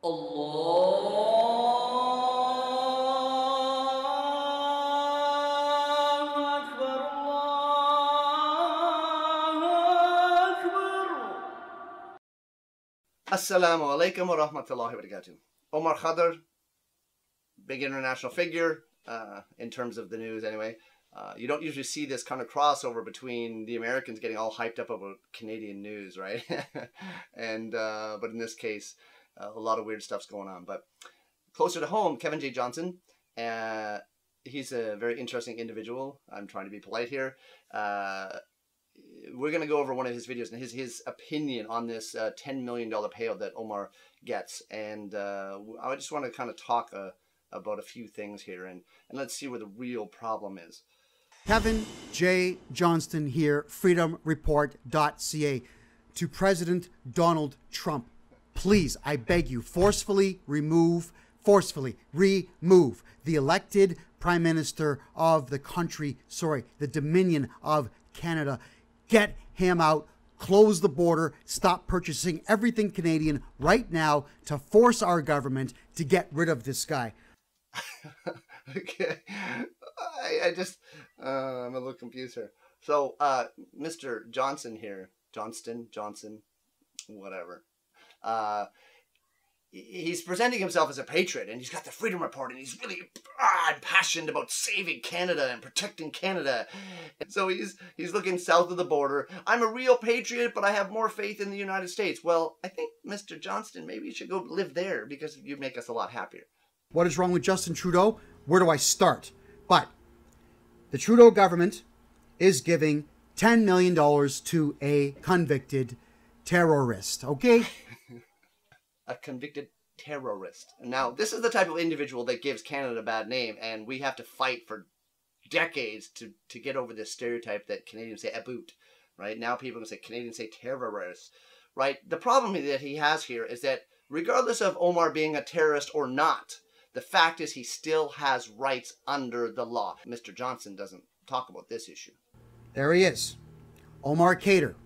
الله أكبر الله أكبر. Assalamu alaikum wa rahmatullahi wa barakatuh. Omar Khadr, big international figure in terms of the news anyway. You don't usually see this kind of crossover between the Americans getting all hyped up about Canadian news, right? But in this case, a lot of weird stuff's going on. But closer to home, Kevin J. Johnston, he's a very interesting individual. I'm trying to be polite here. We're going to go over one of his videos and his opinion on this $10 million payout that Omar gets. And I just want to kind of talk about a few things here, and let's see where the real problem is. Kevin J. Johnston here, freedomreport.ca. To President Donald Trump, please, I beg you, forcefully remove the elected Prime Minister of the country, the Dominion of Canada. Get him out, close the border, stop purchasing everything Canadian right now to force our government to get rid of this guy. Okay, I'm a little confused here. So, Mr. Johnson here, Johnson, whatever. He's presenting himself as a patriot, and he's got the Freedom Report, and he's really passionate about saving Canada and protecting Canada. And so he's looking south of the border. I'm a real patriot, but I have more faith in the United States. Well, I think, Mr. Johnston, maybe you should go live there because you'd make us a lot happier. What is wrong with Justin Trudeau? Where do I start? But the Trudeau government is giving $10 million to a convicted terrorist, okay? A convicted terrorist. Now, this is the type of individual that gives Canada a bad name, and we have to fight for decades to get over this stereotype that Canadians say aboot, right? Now people can say Canadians say terrorist, right? The problem that he has here is that regardless of Omar being a terrorist or not, the fact is he still has rights under the law. Mr. Johnston doesn't talk about this issue. There he is. Omar Khadr.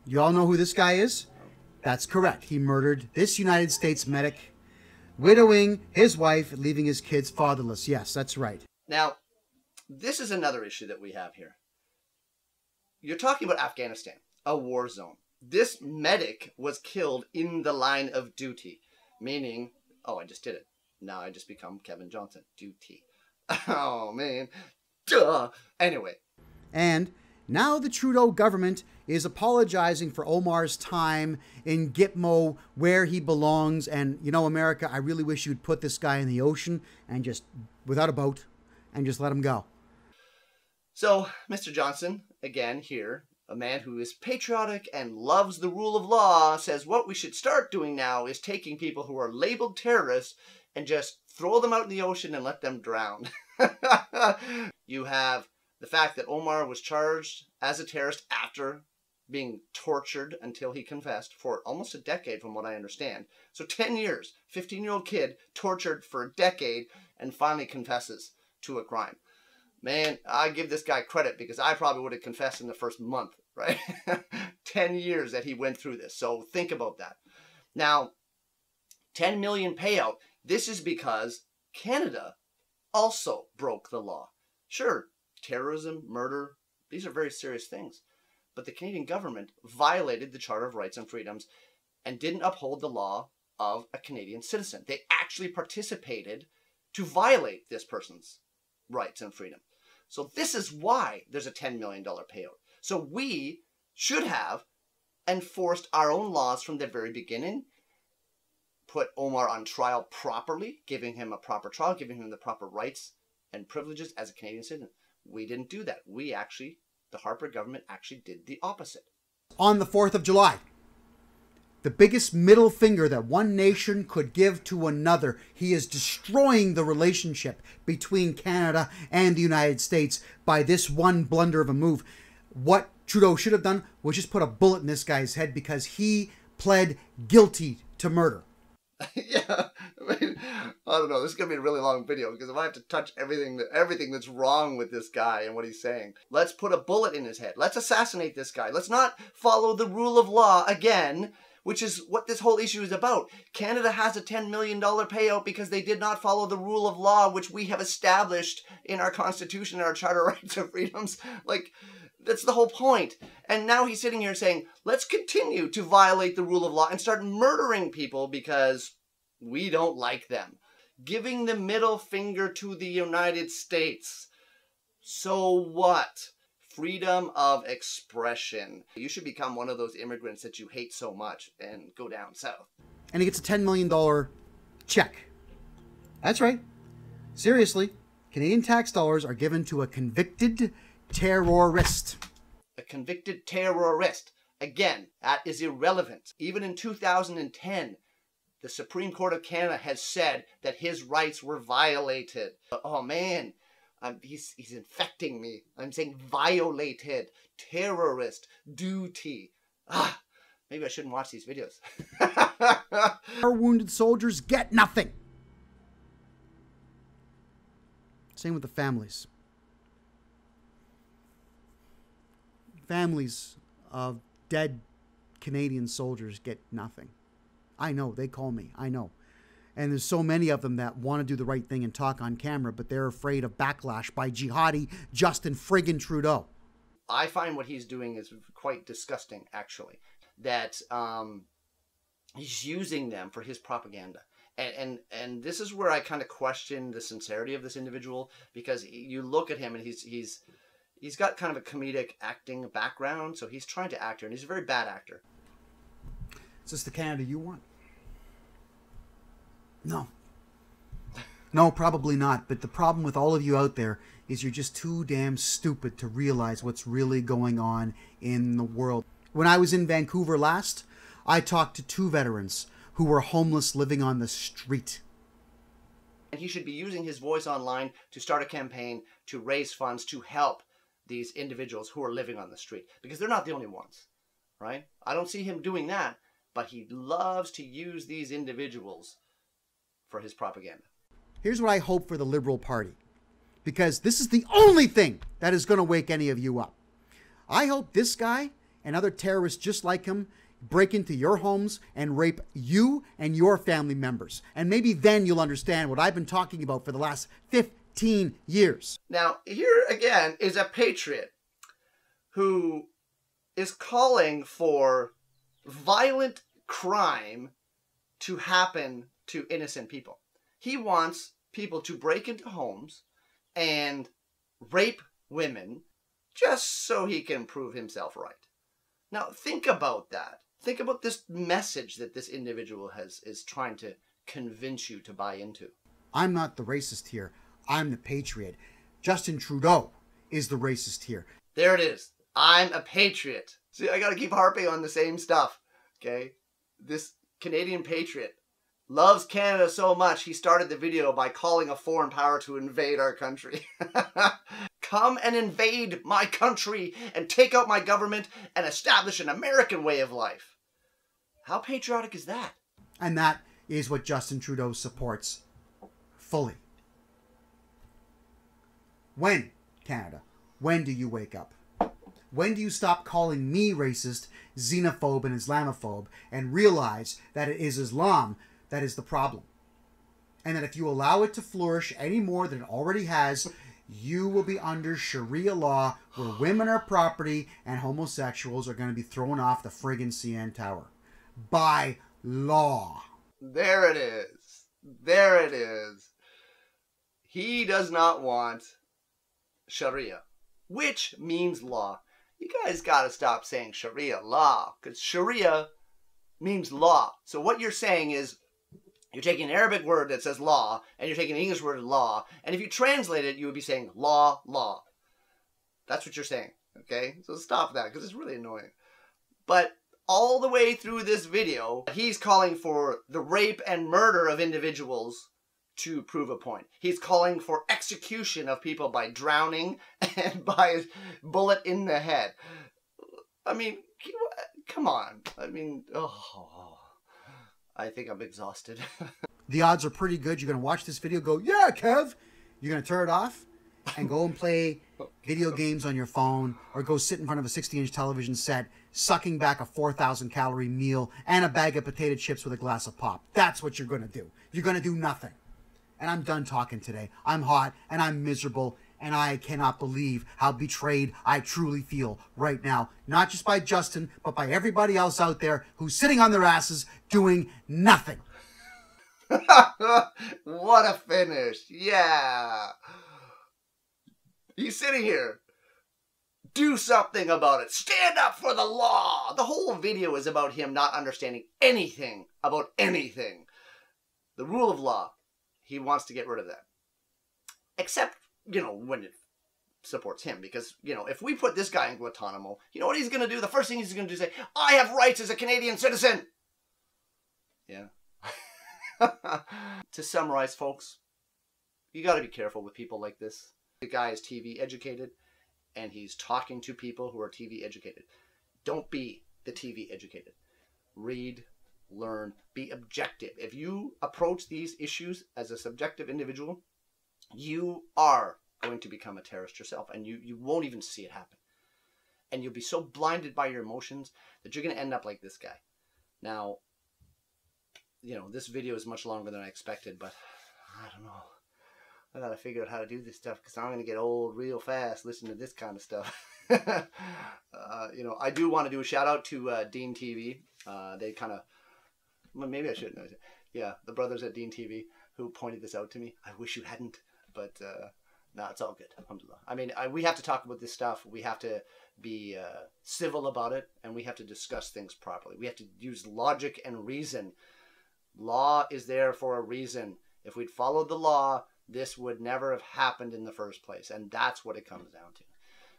You all know who this guy is? That's correct. He murdered this United States medic, widowing his wife, leaving his kids fatherless. Yes, that's right. Now, this is another issue that we have here. You're talking about Afghanistan, a war zone. This medic was killed in the line of duty, meaning, oh, I just did it. Now I just become Kevin Johnston. Duty. Oh, man. Duh. Anyway. And now the Trudeau government is apologizing for Omar's time in Gitmo, where he belongs. And, you know, America, I really wish you'd put this guy in the ocean and just, without a boat, and just let him go. So, Mr. Johnston, again here, a man who is patriotic and loves the rule of law, says what we should start doing now is taking people who are labeled terrorists and just throw them out in the ocean and let them drown. You have the fact that Omar was charged as a terrorist after being tortured until he confessed for almost a decade from what I understand. So 10 years, 15-year-old kid tortured for a decade and finally confesses to a crime. Man, I give this guy credit because I probably would have confessed in the first month, right? 10 years that he went through this. So think about that. Now, 10 million payout. This is because Canada also broke the law. Sure, terrorism, murder, these are very serious things. But the Canadian government violated the Charter of Rights and Freedoms and didn't uphold the law of a Canadian citizen. They actually participated to violate this person's rights and freedom. So this is why there's a $10 million payout. So we should have enforced our own laws from the very beginning, put Omar on trial properly, giving him a proper trial, giving him the proper rights and privileges as a Canadian citizen. We didn't do that. We actually, the Harper government actually did the opposite. On the 4th of July, the biggest middle finger that one nation could give to another, he is destroying the relationship between Canada and the United States by this one blunder of a move. What Trudeau should have done was just put a bullet in this guy's head because he pled guilty to murder. Yeah, I mean, I don't know. This is going to be a really long video because if I have to touch everything that's wrong with this guy and what he's saying, let's put a bullet in his head. Let's assassinate this guy. Let's not follow the rule of law again which is what this whole issue is about. Canada has a $10 million payout because they did not follow the rule of law, which we have established in our Constitution and our Charter of Rights and Freedoms. Like, that's the whole point. And now he's sitting here saying, let's continue to violate the rule of law and start murdering people because we don't like them. Giving the middle finger to the United States. So what? Freedom of expression. You should become one of those immigrants that you hate so much and go down south. And he gets a $10 million check. That's right. Seriously, Canadian tax dollars are given to a convicted terrorist. A convicted terrorist. Again, that is irrelevant. Even in 2010, the Supreme Court of Canada has said that his rights were violated. Oh man, he's infecting me. I'm saying violated. Terrorist. Duty. Maybe I shouldn't watch these videos. Our wounded soldiers get nothing. Same with the families. Families of dead Canadian soldiers get nothing. I know, they call me, I know. And there's so many of them that want to do the right thing and talk on camera, but they're afraid of backlash by jihadi Justin friggin' Trudeau. I find what he's doing is quite disgusting, actually. That he's using them for his propaganda. And this is where I kind of question the sincerity of this individual, because you look at him and he's got kind of a comedic acting background, so he's trying to act here, and he's a very bad actor. Is this the Canada you want? No. No, probably not. But the problem with all of you out there is you're just too damn stupid to realize what's really going on in the world. When I was in Vancouver last, I talked to 2 veterans who were homeless living on the street. And he should be using his voice online to start a campaign to raise funds to help these individuals who are living on the street. Because they're not the only ones, right? I don't see him doing that, but he loves to use these individuals for his propaganda. Here's what I hope for the Liberal Party, because this is the only thing that is going to wake any of you up. I hope this guy and other terrorists just like him break into your homes and rape you and your family members. And maybe then you'll understand what I've been talking about for the last 15 years. Now, here again is a patriot who is calling for violent crime to happen to innocent people. He wants people to break into homes and rape women just so he can prove himself right. Now, think about that. Think about this message that this individual is trying to convince you to buy into. I'm not the racist here. I'm the patriot. Justin Trudeau is the racist here. There it is. I'm a patriot. See, I gotta keep harping on the same stuff, okay? This Canadian patriot loves Canada so much, he started the video by calling a foreign power to invade our country. Come and invade my country and take out my government and establish an American way of life. How patriotic is that? And that is what Justin Trudeau supports fully. When, Canada, when do you wake up? When do you stop calling me racist, xenophobe, and Islamophobe and realize that it is Islam that is the problem? And that if you allow it to flourish any more than it already has, you will be under Sharia law where women are property and homosexuals are going to be thrown off the friggin' CN Tower. By law. There it is. There it is. He does not want Sharia, which means law. You guys got to stop saying Sharia law, because Sharia means law. So what you're saying is you're taking an Arabic word that says law, and you're taking an English word law, and if you translate it, you would be saying law, law. That's what you're saying, okay? So stop that, because it's really annoying. But all the way through this video, he's calling for the rape and murder of individuals to prove a point. He's calling for execution of people by drowning and by a bullet in the head. I mean, come on. I mean, I think I'm exhausted. The odds are pretty good. You're going to watch this video, go, yeah, Kev. You're going to turn it off, and go and play video games on your phone, or go sit in front of a 60-inch television set, sucking back a 4,000-calorie meal and a bag of potato chips with a glass of pop. That's what you're going to do. You're going to do nothing. And I'm done talking today. I'm hot and I'm miserable, and I cannot believe how betrayed I truly feel right now. Not just by Justin, but by everybody else out there who's sitting on their asses doing nothing. What a finish. Yeah. He's sitting here. Do something about it. Stand up for the law. The whole video is about him not understanding anything about anything. The rule of law. He wants to get rid of that. Except, you know, when it supports him. Because, you know, if we put this guy in Guantanamo, you know what he's going to do? The first thing he's going to do is say, I have rights as a Canadian citizen. Yeah. To summarize, folks, you got to be careful with people like this. The guy is TV educated, and he's talking to people who are TV educated. Don't be the TV educated. Read, learn, be objective. If you approach these issues as a subjective individual, you are going to become a terrorist yourself, and you won't even see it happen. And you'll be so blinded by your emotions that you're going to end up like this guy. Now, you know, this video is much longer than I expected, but I don't know. I gotta figure out how to do this stuff, because I'm gonna get old real fast listening to this kind of stuff. You know, I do want to do a shout out to Dean TV. They kind of, well, maybe I shouldn't know. Yeah, the brothers at Dean TV who pointed this out to me. I wish you hadn't, but no, it's all good. Alhamdulillah. I mean, we have to talk about this stuff. We have to be civil about it, and we have to discuss things properly. We have to use logic and reason. Law is there for a reason. If we'd followed the law, this would never have happened in the first place. And that's what it comes down to.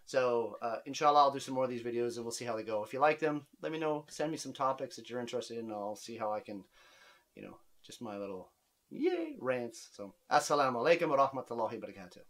So, inshallah, I'll do some more of these videos and we'll see how they go. If you like them, let me know. Send me some topics that you're interested in. I'll see how I can, you know, just my little, yay, rants. So, assalamu alaikum wa rahmatullahi wa barakatuh.